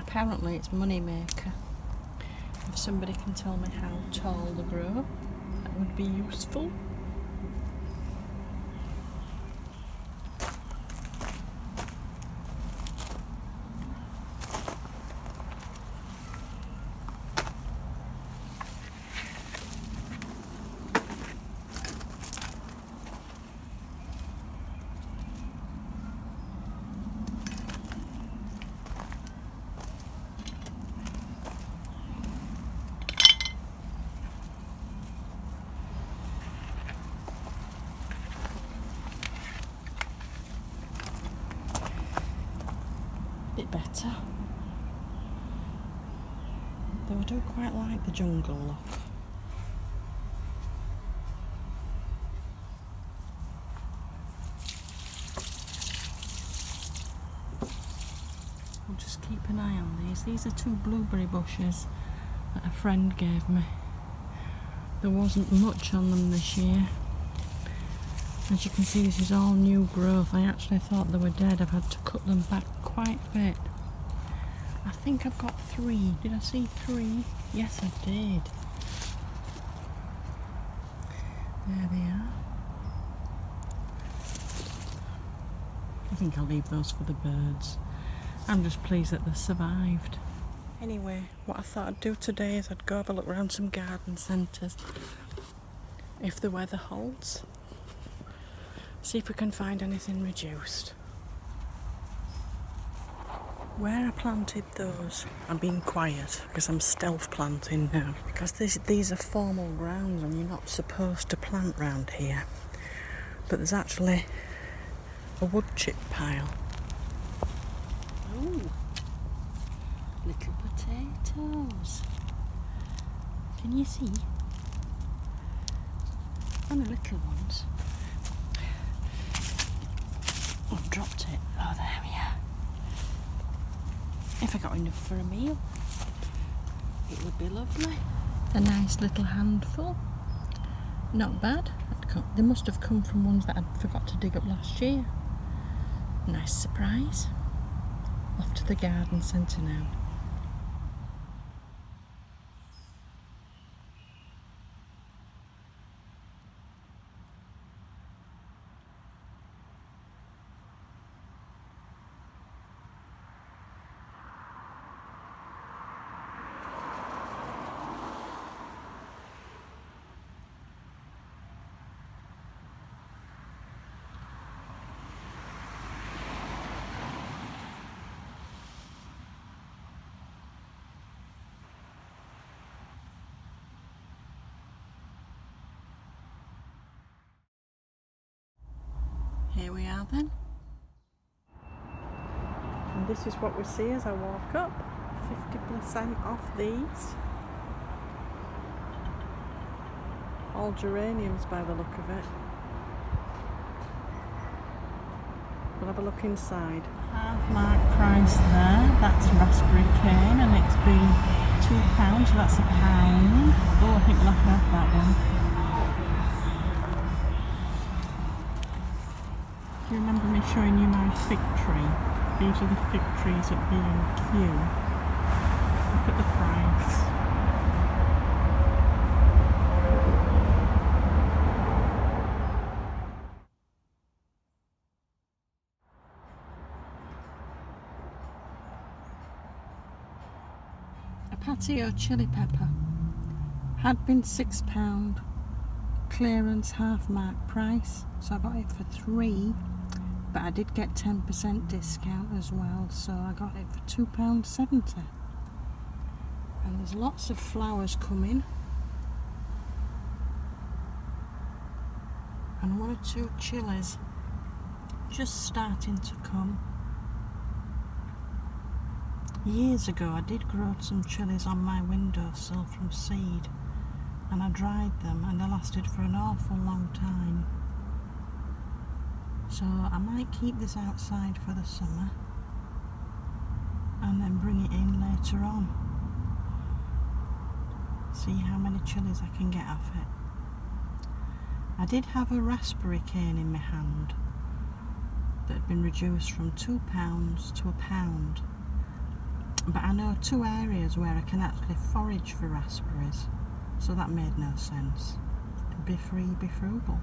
Apparently it's money maker. If somebody can tell me how tall they grow, that would be useful. Bit better. Though I do quite like the jungle look. I'll just keep an eye on these. These are 2 blueberry bushes that a friend gave me. There wasn't much on them this year. As you can see, this is all new growth. I actually thought they were dead. I've had to cut them back quite a bit. I think I've got 3. Did I see 3? Yes, I did. There they are. I think I'll leave those for the birds. I'm just pleased that they survived. Anyway, what I thought I'd do today is I'd go have a look around some garden centres. If the weather holds. See if we can find anything reduced. Where I planted those, I'm being quiet because I'm stealth planting now. Because these are formal grounds and you're not supposed to plant round here. But there's actually a wood chip pile. Oh, little potatoes. Can you see? Only little ones. Oh, I've dropped it. Oh, there we are. If I got enough for a meal, it would be lovely. A nice little handful. Not bad. They must have come from ones that I forgot to dig up last year. Nice surprise. Off to the garden centre now. Here we are then. And this is what we see as I walk up. 50% off these. All geraniums by the look of it. We'll have a look inside. Half mark price there. That's raspberry cane and it's been £2, so that's £1. Oh, I think we'll have to have that one. Do you remember me showing you my fig tree? These are the fig trees at B&Q. Look at the price. A patio chili pepper had been £6. Clearance half mark price, so I got it for £3. But I did get 10% discount as well, so I got it for £2.70. And there's lots of flowers coming. And 1 or 2 chilies just starting to come. Years ago I did grow some chilies on my windowsill from seed. And I dried them and they lasted for an awful long time. So I might keep this outside for the summer and then bring it in later on. See how many chilies I can get off it. I did have a raspberry cane in my hand that had been reduced from £2 to £1. But I know 2 areas where I can actually forage for raspberries, so that made no sense. Befree, Befrugal.